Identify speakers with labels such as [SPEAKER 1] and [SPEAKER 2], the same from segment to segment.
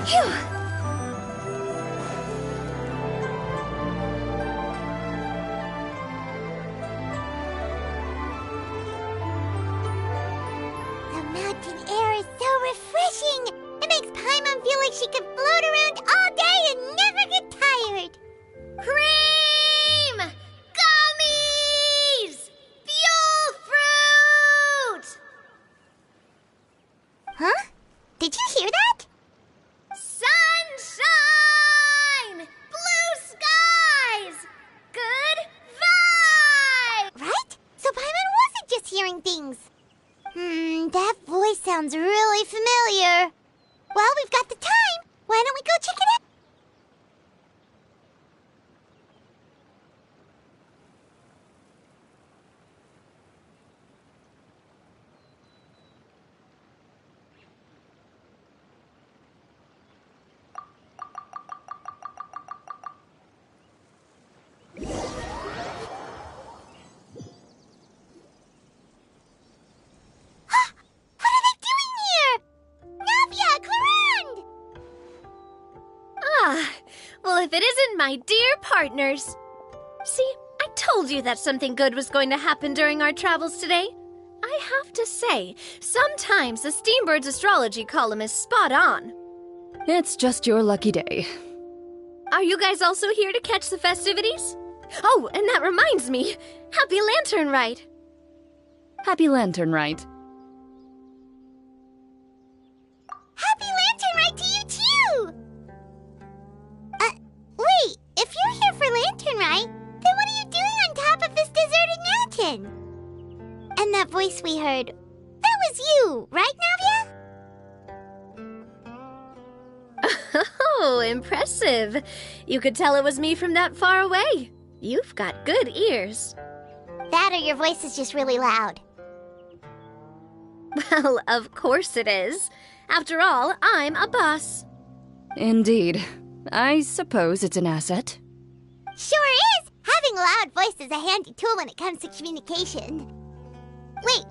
[SPEAKER 1] Phew!
[SPEAKER 2] The mountain air is so refreshing! It makes Paimon feel like she could float around all day and never get tired!
[SPEAKER 1] Cream! Gummies! Fuel fruit!
[SPEAKER 2] Huh? Did you hear that?
[SPEAKER 1] Sunshine! Blue skies! Good vibe!
[SPEAKER 2] Right? So Paimon wasn't just hearing things. That voice sounds really familiar. Well, we've got the time. Why don't we go check it out?
[SPEAKER 1] Well, if it isn't my dear partners. See, I told you that something good was going to happen during our travels today. I have to say, sometimes the Steambird's astrology column is spot on.
[SPEAKER 3] It's just your lucky day.
[SPEAKER 1] Are you guys also here to catch the festivities? Oh, and that reminds me. Happy Lantern Rite.
[SPEAKER 3] Happy Lantern Rite.
[SPEAKER 2] Happy Lantern Rite to you, too! Wait, if you're here for Lantern Rite, then what are you doing on top of this deserted mountain? And that voice we heard, that was you, right, Navia?
[SPEAKER 1] Oh, impressive. You could tell it was me from that far away. You've got good ears.
[SPEAKER 2] That or your voice is just really loud.
[SPEAKER 1] Well, of course it is. After all, I'm a boss.
[SPEAKER 3] Indeed. I suppose it's an asset.
[SPEAKER 2] Sure is! Having a loud voice is a handy tool when it comes to communication. Wait.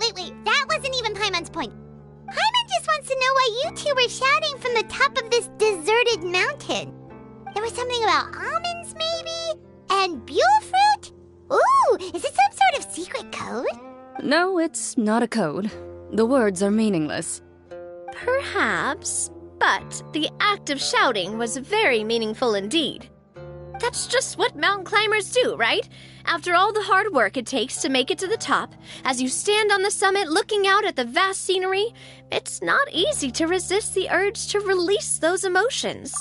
[SPEAKER 2] That wasn't even Paimon's point. Paimon just wants to know why you two were shouting from the top of this deserted mountain. There was something about almonds, maybe? And buell fruit? Ooh, is it some sort of secret code?
[SPEAKER 3] No, it's not a code. The words are meaningless.
[SPEAKER 1] Perhaps, but the act of shouting was very meaningful indeed. That's just what mountain climbers do, right? After all the hard work it takes to make it to the top, as you stand on the summit looking out at the vast scenery, it's not easy to resist the urge to release those emotions.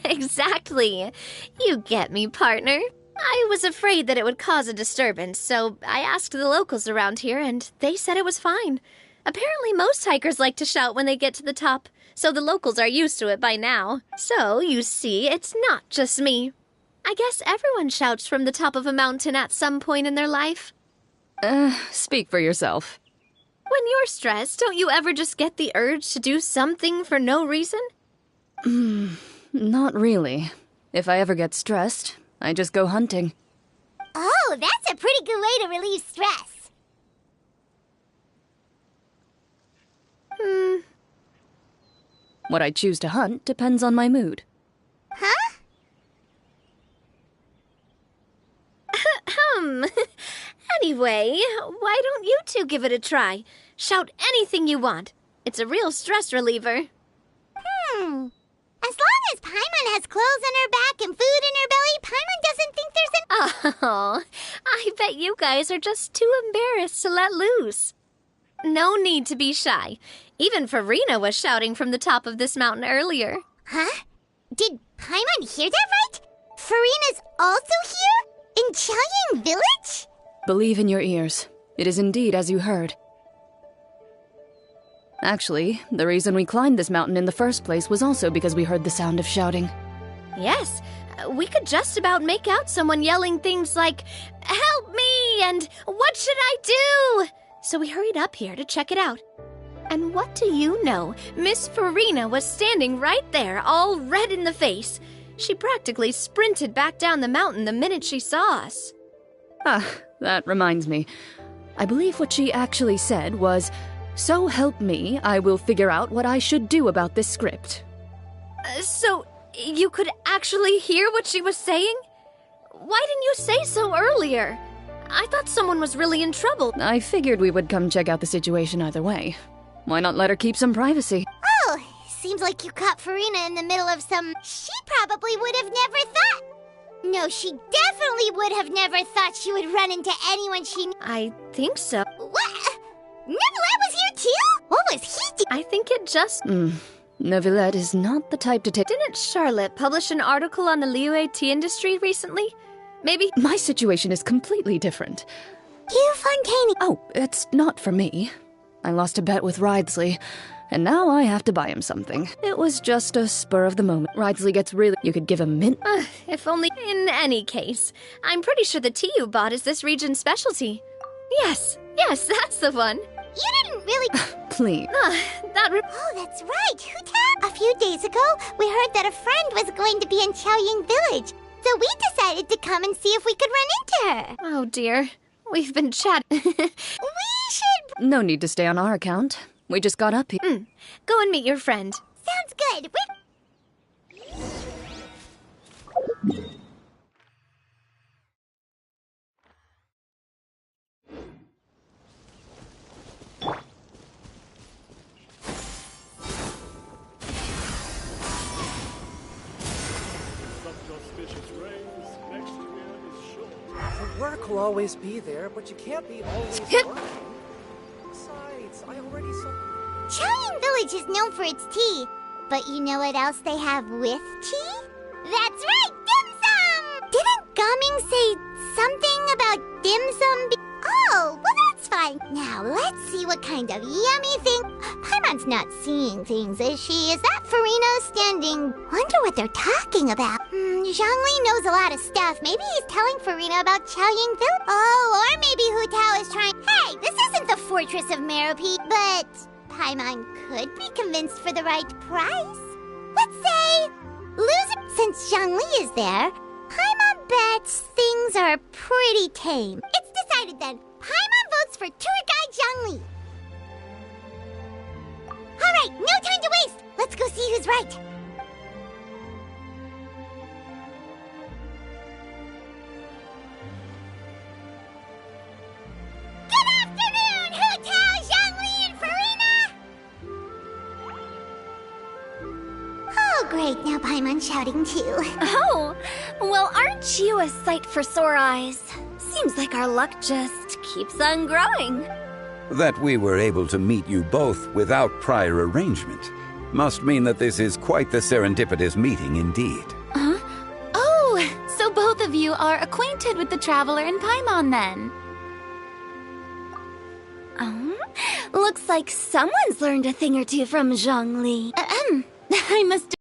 [SPEAKER 1] Exactly. You get me, partner. I was afraid that it would cause a disturbance, so I asked the locals around here, and they said it was fine. Apparently most hikers like to shout when they get to the top, so the locals are used to it by now. So, you see, it's not just me. I guess everyone shouts from the top of a mountain at some point in their life.
[SPEAKER 3] Speak for yourself.
[SPEAKER 1] When you're stressed, don't you ever just get the urge to do something for no reason?
[SPEAKER 3] Not really. If I ever get stressed, I just go hunting.
[SPEAKER 2] Oh, that's a pretty good way to relieve stress.
[SPEAKER 3] What I choose to hunt depends on my mood.
[SPEAKER 2] Huh?
[SPEAKER 1] Anyway, why don't you two give it a try? Shout anything you want. It's a real stress reliever.
[SPEAKER 2] As long as Paimon has clothes on her back and food in her belly, Paimon doesn't think there's an...
[SPEAKER 1] Oh, I bet you guys are just too embarrassed to let loose. No need to be shy. Even Farina was shouting from the top of this mountain earlier.
[SPEAKER 2] Huh? Did Paimon hear that right? Farina's also here? In Qiaoying Village?
[SPEAKER 3] Believe in your ears. It is indeed as you heard. Actually, the reason we climbed this mountain in the first place was also because we heard the sound of shouting.
[SPEAKER 1] Yes, we could just about make out someone yelling things like, "Help me!" and "What should I do?" So we hurried up here to check it out. And what do you know? Miss Farina was standing right there, all red in the face. She practically sprinted back down the mountain the minute she saw us.
[SPEAKER 3] That reminds me. I believe what she actually said was, "So help me, I will figure out what I should do about this script."
[SPEAKER 1] So, you could actually hear what she was saying? Why didn't you say so earlier? I thought someone was really in trouble.
[SPEAKER 3] I figured we would come check out the situation either way. Why not let her keep some privacy?
[SPEAKER 2] Oh, seems like you caught Farina in the middle of some... She probably would have never thought... No, she definitely would have never thought she would run into anyone she...
[SPEAKER 1] I think so.
[SPEAKER 2] What? Neverlet was here too? What was he doing?
[SPEAKER 1] I think it just...
[SPEAKER 3] Neuvillette is not the type to take...
[SPEAKER 1] Didn't Charlotte publish an article on the Liyue tea industry recently? Maybe...
[SPEAKER 3] My situation is completely different.
[SPEAKER 2] You Fontaine...
[SPEAKER 3] Oh, it's not for me. I lost a bet with Ridesley, and now I have to buy him something. It was just a spur of the moment. Ridesley gets really... You could give him mint...
[SPEAKER 1] If only... In any case, I'm pretty sure the tea you bought is this region's specialty. Yes, that's the one.
[SPEAKER 2] You didn't really...
[SPEAKER 3] Please.
[SPEAKER 2] Oh, that's right. Hu Tao? A few days ago, we heard that a friend was going to be in Qiaoying Village. So we decided to come and see if we could run into her.
[SPEAKER 1] Oh dear. We've been chatting.
[SPEAKER 2] We should...
[SPEAKER 3] No need to stay on our account. We just got up here.
[SPEAKER 1] Go and meet your friend.
[SPEAKER 2] Sounds good.
[SPEAKER 4] The work will always be there, but you can't be always working. Besides, I already saw...
[SPEAKER 2] Qiaoying Village is known for its tea. But you know what else they have with tea? That's right, dim sum! Didn't Gaming say something about dim sum? Oh, well that's fine. Now let's see what kind of yummy thing... Paimon's not seeing things, is she? Is that Farina standing... Wonder what they're talking about. Zhongli knows a lot of stuff. Maybe he's telling Farina about Qiaoying Village. Oh, or maybe Hu Tao is trying... Hey, this isn't the Fortress of Merope, but... Paimon could be convinced for the right price. Let's say... Loser... Since Zhongli is there, Paimon bets things are pretty tame. It's decided then. Paimon votes for tour guide Zhongli. Alright, no time to waste! Let's go see who's right. Good afternoon, Hu Tao, Zhongli, and Farina! Oh, great, now Paimon's shouting too.
[SPEAKER 1] Oh, well, aren't you a sight for sore eyes? Seems like our luck just keeps on growing.
[SPEAKER 5] That we were able to meet you both without prior arrangement must mean that this is quite the serendipitous meeting indeed.
[SPEAKER 6] Huh? Oh, so both of you are acquainted with the Traveler and Paimon then?
[SPEAKER 1] Looks like someone's learned a thing or two from Zhongli.
[SPEAKER 6] I must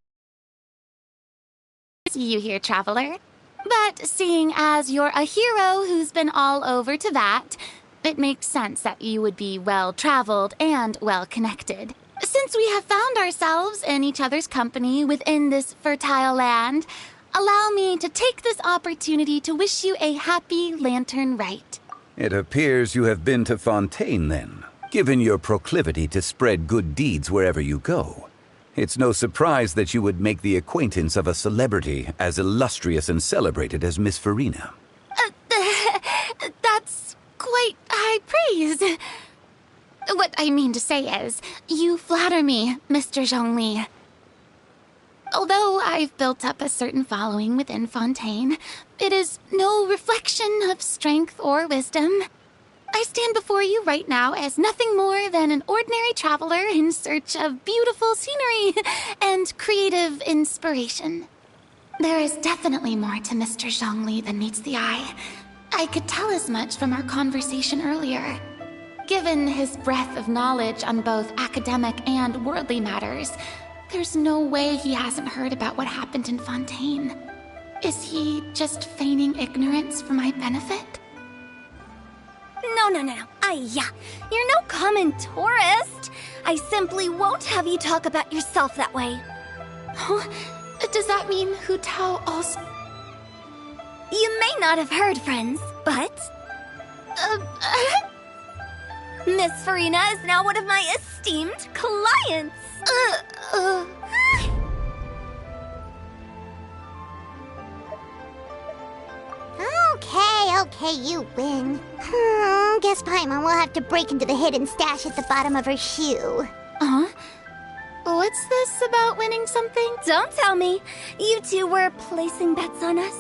[SPEAKER 6] see you here, Traveler. But seeing as you're a hero who's been all over to that, it makes sense that you would be well-traveled and well-connected. Since we have found ourselves in each other's company within this fertile land, allow me to take this opportunity to wish you a happy Lantern Rite.
[SPEAKER 5] It appears you have been to Fontaine then, given your proclivity to spread good deeds wherever you go. It's no surprise that you would make the acquaintance of a celebrity as illustrious and celebrated as Miss Farina.
[SPEAKER 6] That's quite high praise. What I mean to say is, you flatter me, Mr. Zhongli. Although I've built up a certain following within Fontaine, it is no reflection of strength or wisdom. I stand before you right now as nothing more than an ordinary traveler in search of beautiful scenery and creative inspiration. There is definitely more to Mr. Zhongli than meets the eye. I could tell as much from our conversation earlier. Given his breadth of knowledge on both academic and worldly matters, there's no way he hasn't heard about what happened in Fontaine. Is he just feigning ignorance for my benefit?
[SPEAKER 1] No. You're no common tourist. I simply won't have you talk about yourself that way.
[SPEAKER 6] Huh? Does that mean Hu Tao also...
[SPEAKER 1] You may not have heard, friends, but... Miss Farina is now one of my esteemed clients.
[SPEAKER 2] Hey, you win. Guess Paimon will have to break into the hidden stash at the bottom of her shoe.
[SPEAKER 6] Huh? What's this about winning something?
[SPEAKER 1] Don't tell me. You two were placing bets on us.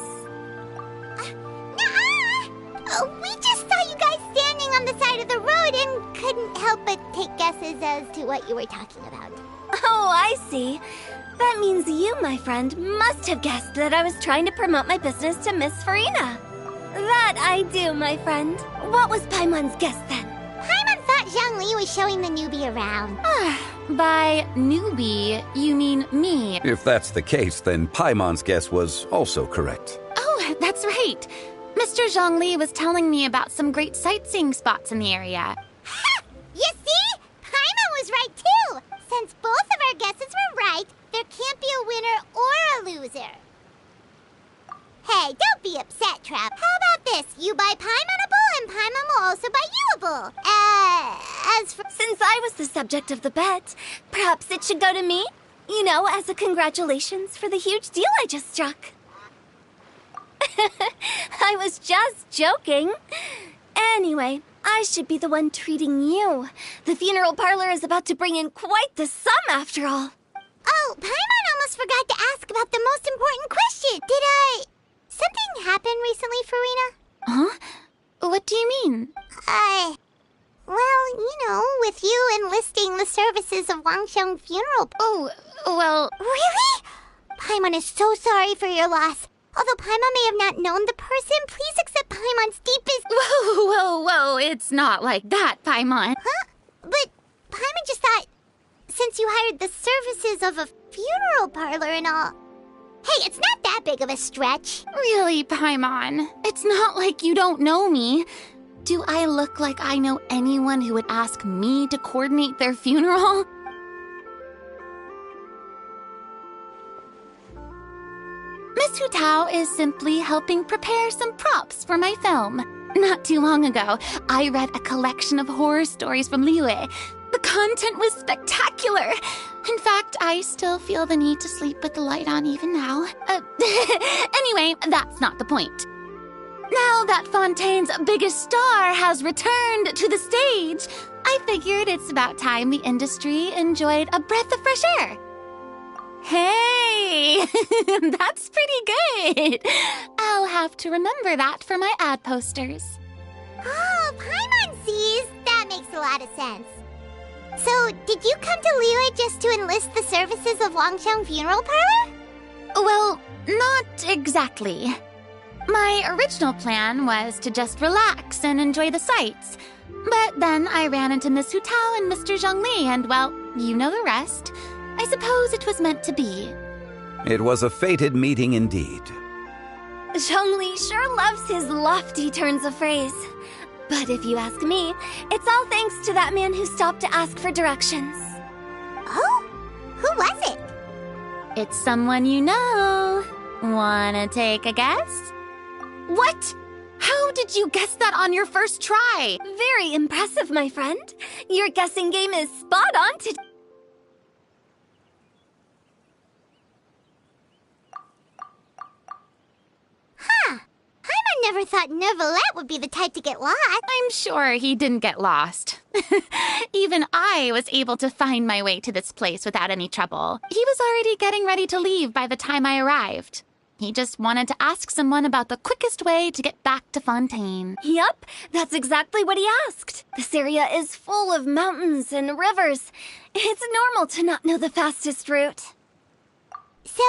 [SPEAKER 2] Nuh-uh! We just saw you guys standing on the side of the road and couldn't help but take guesses as to what you were talking about.
[SPEAKER 1] Oh, I see. That means you, my friend, must have guessed that I was trying to promote my business to Miss Farina. That I do, my friend. What was Paimon's guess then?
[SPEAKER 2] Paimon thought Zhongli was showing the newbie around.
[SPEAKER 6] By newbie, you mean me.
[SPEAKER 5] If that's the case, then Paimon's guess was also correct.
[SPEAKER 6] Oh, that's right. Mr. Zhongli was telling me about some great sightseeing spots in the area.
[SPEAKER 2] Ha! You see? Paimon was right too! Since both of our guesses were right, there can't be a winner or a loser. Hey, don't be upset, Trap. How about this? You buy Paimon a bowl and Paimon will also buy you a bowl. As for...
[SPEAKER 1] Since I was the subject of the bet, perhaps it should go to me? You know, as a congratulations for the huge deal I just struck. I was just joking. Anyway, I should be the one treating you. The funeral parlor is about to bring in quite the sum after all.
[SPEAKER 2] Oh, Paimon almost forgot to ask about the most important question. Something happened recently, Farina?
[SPEAKER 6] Huh? What do you mean?
[SPEAKER 2] Well, you know, with you enlisting the services of Wangsheng Funeral...
[SPEAKER 6] Oh, well...
[SPEAKER 2] Really? Paimon is so sorry for your loss. Although Paimon may have not known the person, please accept Paimon's deepest...
[SPEAKER 6] Whoa, it's not like that, Paimon.
[SPEAKER 2] Huh? But Paimon just thought, since you hired the services of a funeral parlor and all... Hey, it's not that big of a stretch.
[SPEAKER 6] Really, Paimon? It's not like you don't know me. Do I look like I know anyone who would ask me to coordinate their funeral? Miss Hu Tao is simply helping prepare some props for my film. Not too long ago, I read a collection of horror stories from Liyue. The content was spectacular. In fact, I still feel the need to sleep with the light on even now. Anyway, that's not the point. Now that Fontaine's biggest star has returned to the stage, I figured it's about time the industry enjoyed a breath of fresh air. Hey, that's pretty good. I'll have to remember that for my ad posters.
[SPEAKER 2] Oh, Paimon sees. That makes a lot of sense. So, did you come to Liyue just to enlist the services of Wangsheng Funeral Parlor?
[SPEAKER 6] Well, not exactly. My original plan was to just relax and enjoy the sights. But then I ran into Miss Hu Tao and Mr. Zhongli, and well, you know the rest. I suppose it was meant to be.
[SPEAKER 5] It was a fated meeting indeed.
[SPEAKER 1] Zhongli sure loves his lofty turns of phrase. But if you ask me, it's all thanks to that man who stopped to ask for directions.
[SPEAKER 2] Oh? Who was it?
[SPEAKER 6] It's someone you know. Wanna take a guess? What? How did you guess that on your first try?
[SPEAKER 1] Very impressive, my friend. Your guessing game is spot on today.
[SPEAKER 2] Huh. Paimon never thought Neuvillette would be the type to get lost.
[SPEAKER 6] I'm sure he didn't get lost. Even I was able to find my way to this place without any trouble. He was already getting ready to leave by the time I arrived. He just wanted to ask someone about the quickest way to get back to Fontaine.
[SPEAKER 1] Yup, that's exactly what he asked. This area is full of mountains and rivers. It's normal to not know the fastest route.
[SPEAKER 2] So,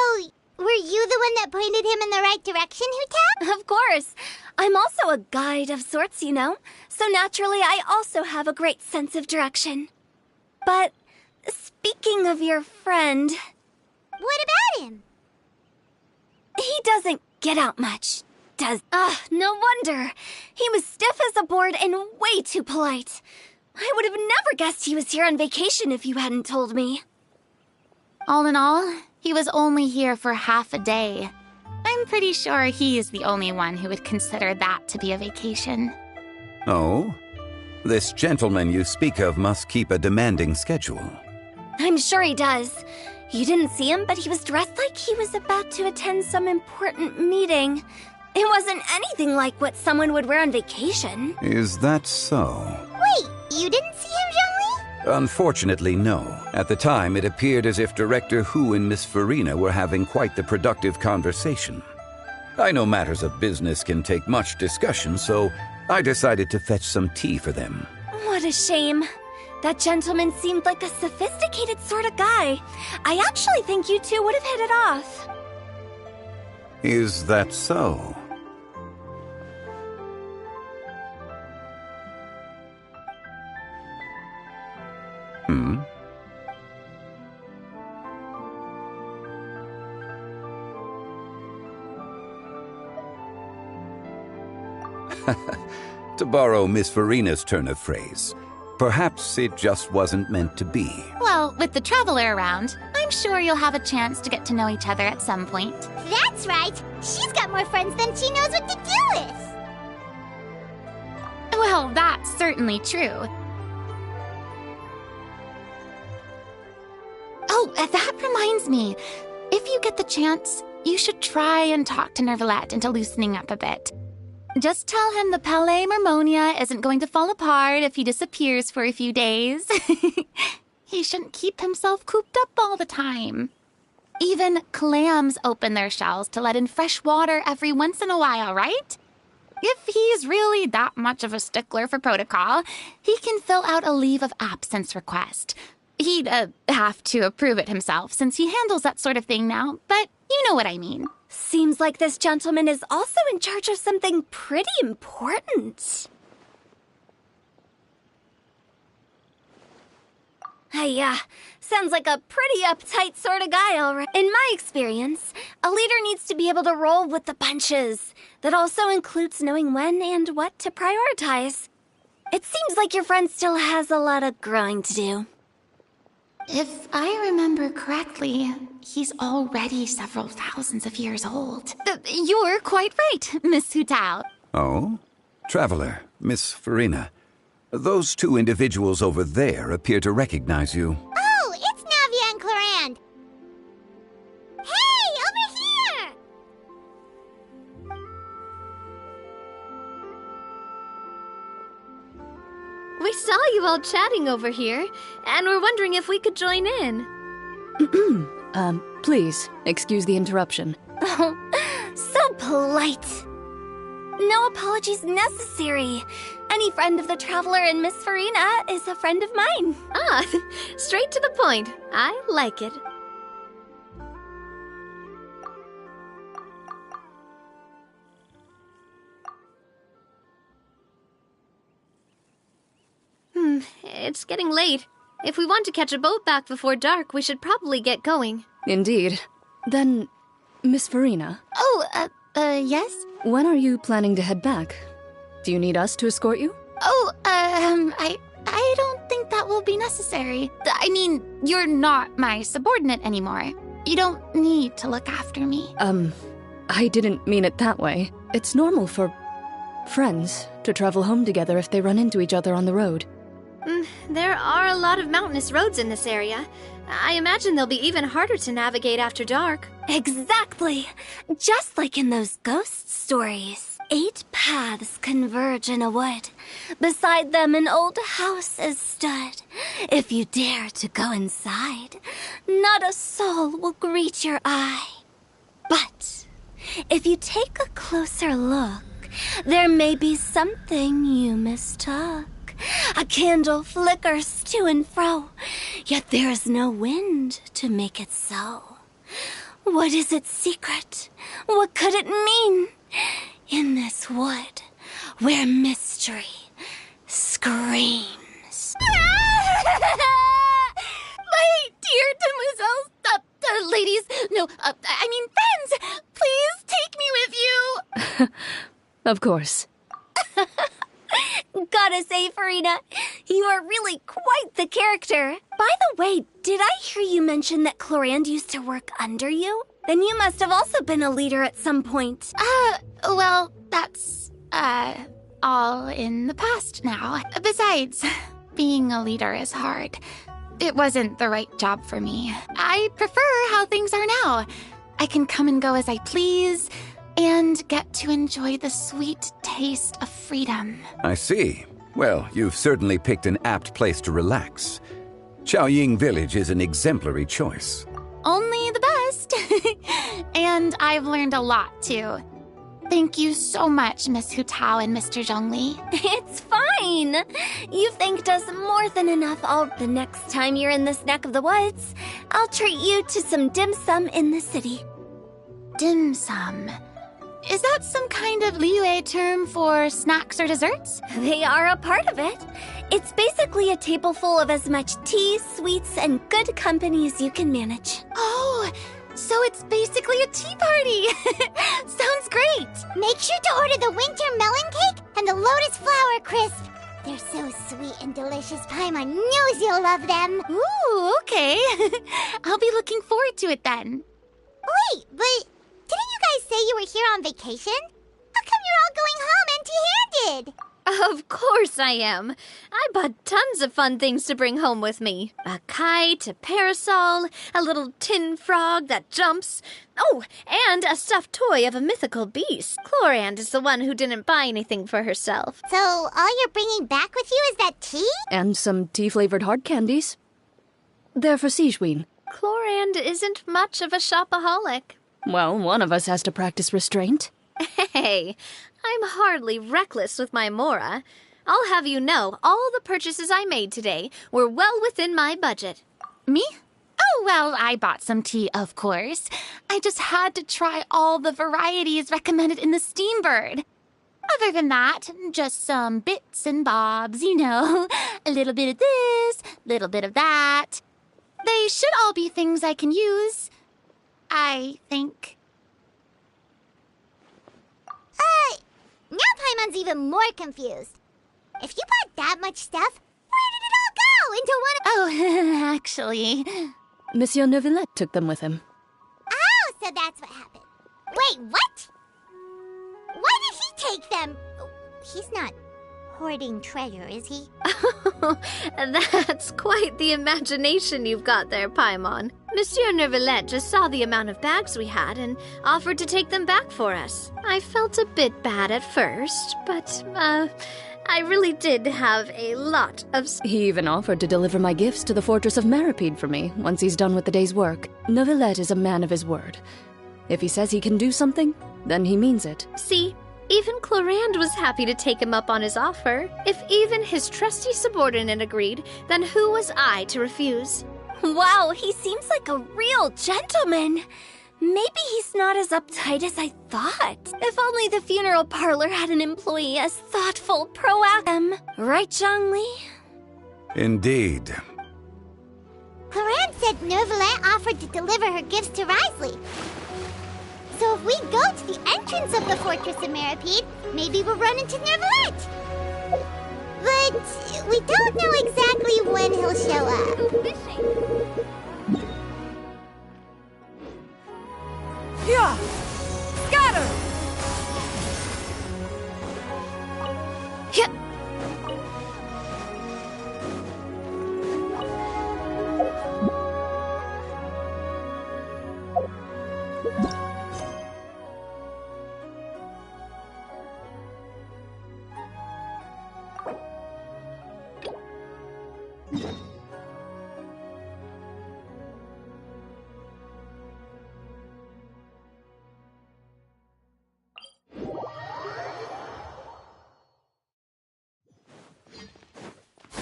[SPEAKER 2] were you the one that pointed him in the right direction, Hu Tao?
[SPEAKER 1] Of course. I'm also a guide of sorts, you know. So naturally, I also have a great sense of direction. But speaking of your friend...
[SPEAKER 2] What about him?
[SPEAKER 1] He doesn't get out much, does... no wonder. He was stiff as a board and way too polite. I would have never guessed he was here on vacation if you hadn't told me.
[SPEAKER 6] All in all, he was only here for half a day. I'm pretty sure he is the only one who would consider that to be a vacation.
[SPEAKER 5] Oh? This gentleman you speak of must keep a demanding schedule.
[SPEAKER 1] I'm sure he does. You didn't see him, but he was dressed like he was about to attend some important meeting. It wasn't anything like what someone would wear on vacation.
[SPEAKER 5] Is that so?
[SPEAKER 2] Wait, you didn't see him, Zhongli?
[SPEAKER 5] Unfortunately, no. At the time, it appeared as if Director Hu and Miss Farina were having quite the productive conversation. I know matters of business can take much discussion, so I decided to fetch some tea for them.
[SPEAKER 1] What a shame. That gentleman seemed like a sophisticated sort of guy. I actually think you two would have hit it off.
[SPEAKER 5] Is that so? Hmm? To borrow Miss Farina's turn of phrase, perhaps it just wasn't meant to be.
[SPEAKER 6] Well, with the Traveler around, I'm sure you'll have a chance to get to know each other at some point.
[SPEAKER 2] That's right. She's got more friends than she knows what to do with.
[SPEAKER 6] Well, that's certainly true. Oh, that reminds me. If you get the chance, you should try and talk to Nervalette into loosening up a bit. Just tell him the Palais Mermonia isn't going to fall apart if he disappears for a few days. He shouldn't keep himself cooped up all the time. Even clams open their shells to let in fresh water every once in a while, right? If he's really that much of a stickler for protocol, he can fill out a leave of absence request. He'd have to approve it himself since he handles that sort of thing now, but you know what I mean.
[SPEAKER 1] Seems like this gentleman is also in charge of something pretty important. Sounds like a pretty uptight sort of guy, all right. In my experience, a leader needs to be able to roll with the punches. That also includes knowing when and what to prioritize. It seems like your friend still has a lot of growing to do.
[SPEAKER 6] If I remember correctly, he's already several thousands of years old. You're quite right, Miss Hutao.
[SPEAKER 5] Oh? Traveler, Miss Farina. Those two individuals over there appear to recognize you.
[SPEAKER 2] Oh, it's Navia and Clarand. Hey, over here!
[SPEAKER 1] We saw you all chatting over here, and we're wondering if we could join in.
[SPEAKER 3] Please, excuse the interruption.
[SPEAKER 1] Oh, so polite. No apologies necessary. Any friend of the Traveler and Miss Farina is a friend of mine. Ah, straight to the point. I like it. It's getting late. If we want to catch a boat back before dark, we should probably get going.
[SPEAKER 3] Indeed. Then, Miss Farina.
[SPEAKER 6] Oh, yes?
[SPEAKER 3] When are you planning to head back? Do you need us to escort you?
[SPEAKER 6] Oh, I don't think that will be necessary. I mean, you're not my subordinate anymore. You don't need to look after me.
[SPEAKER 3] I didn't mean it that way. It's normal for friends to travel home together if they run into each other on the road.
[SPEAKER 1] There are a lot of mountainous roads in this area. I imagine they'll be even harder to navigate after dark. Exactly. Just like in those ghost stories. 8 paths converge in a wood. Beside them an old house is stood. If you dare to go inside, not a soul will greet your eye. But if you take a closer look, there may be something you mistook. A candle flickers to and fro, yet there is no wind to make it so. What is its secret? What could it mean? In this wood, where mystery screams.
[SPEAKER 6] My dear demoiselles, ladies, no, I mean friends, please take me with you.
[SPEAKER 3] Of course.
[SPEAKER 1] Gotta say, Farina, you are really quite the character. By the way, did I hear you mention that Clarand used to work under you? Then you must have also been a leader at some point.
[SPEAKER 6] Well, that's, all in the past now. Besides, being a leader is hard. It wasn't the right job for me. I prefer how things are now. I can come and go as I please. and get to enjoy the sweet taste of freedom.
[SPEAKER 5] I see. Well, you've certainly picked an apt place to relax. Chaoying Village is an exemplary choice.
[SPEAKER 6] Only the best. And I've learned a lot, too. Thank you so much, Miss Hu Tao and Mr. Zhongli.
[SPEAKER 1] It's fine. You've thanked us more than enough. The next time you're in this neck of the woods, I'll treat you to some dim sum in the city.
[SPEAKER 6] Dim sum. Is that some kind of Liyue term for snacks or desserts?
[SPEAKER 1] They are a part of it. It's basically a table full of as much tea, sweets, and good company as you can manage.
[SPEAKER 6] Oh, so it's basically a tea party. Sounds great.
[SPEAKER 2] Make sure to order the winter melon cake and the lotus flower crisp. They're so sweet and delicious. Paimon knows you'll love them.
[SPEAKER 6] Ooh, okay. I'll be looking forward to it then.
[SPEAKER 2] Wait, but didn't you guys say you were here on vacation? How come you're all going home empty-handed?
[SPEAKER 1] Of course I am. I bought tons of fun things to bring home with me. A kite, a parasol, a little tin frog that jumps. Oh, and a stuffed toy of a mythical beast. Chlorand is the one who didn't buy anything for herself.
[SPEAKER 2] So all you're bringing back with you is that tea?
[SPEAKER 3] And some tea-flavored hard candies. They're for Sijuin.
[SPEAKER 1] Chlorand isn't much of a shopaholic.
[SPEAKER 3] Well, one of us has to practice restraint.
[SPEAKER 1] Hey, I'm hardly reckless with my Mora. I'll have you know, all the purchases I made today were well within my budget.
[SPEAKER 6] Me? Oh, well, I bought some tea, of course. I just had to try all the varieties recommended in the Steambird. Other than that, just some bits and bobs, you know. A little bit of this, little bit of that. They should all be things I can use, I think.
[SPEAKER 2] Now Paimon's even more confused. If you bought that much stuff, where did it all go? Into one of...
[SPEAKER 6] Oh, actually...
[SPEAKER 3] Monsieur Neuvillette took them with him.
[SPEAKER 2] Oh, so that's what happened. Wait, what? Why did he take them? He's not hoarding treasure, is he?
[SPEAKER 1] That's quite the imagination you've got there, Paimon. Monsieur Neuvillette just saw the amount of bags we had and offered to take them back for us. I felt a bit bad at first, but, I really did have a lot of...
[SPEAKER 3] He even offered to deliver my gifts to the Fortress of Maripede for me once he's done with the day's work. Neuvillette is a man of his word. If he says he can do something, then he means it.
[SPEAKER 1] See? Even Chlorand was happy to take him up on his offer. If even his trusty subordinate agreed, then who was I to refuse?
[SPEAKER 7] Wow, he seems like a real gentleman. Maybe he's not as uptight as I thought. If only the funeral parlor had an employee as thoughtful, proactive. Right, Zhongli?
[SPEAKER 5] Indeed.
[SPEAKER 2] Chlorand said Neuvillette offered to deliver her gifts to Risley. So if we go to the entrance of the Fortress of Maripede, maybe we'll run into Neuvillette. But we don't know exactly when he'll show up.
[SPEAKER 4] Yeah! Scatter!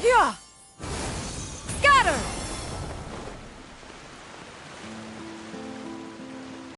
[SPEAKER 4] Yeah!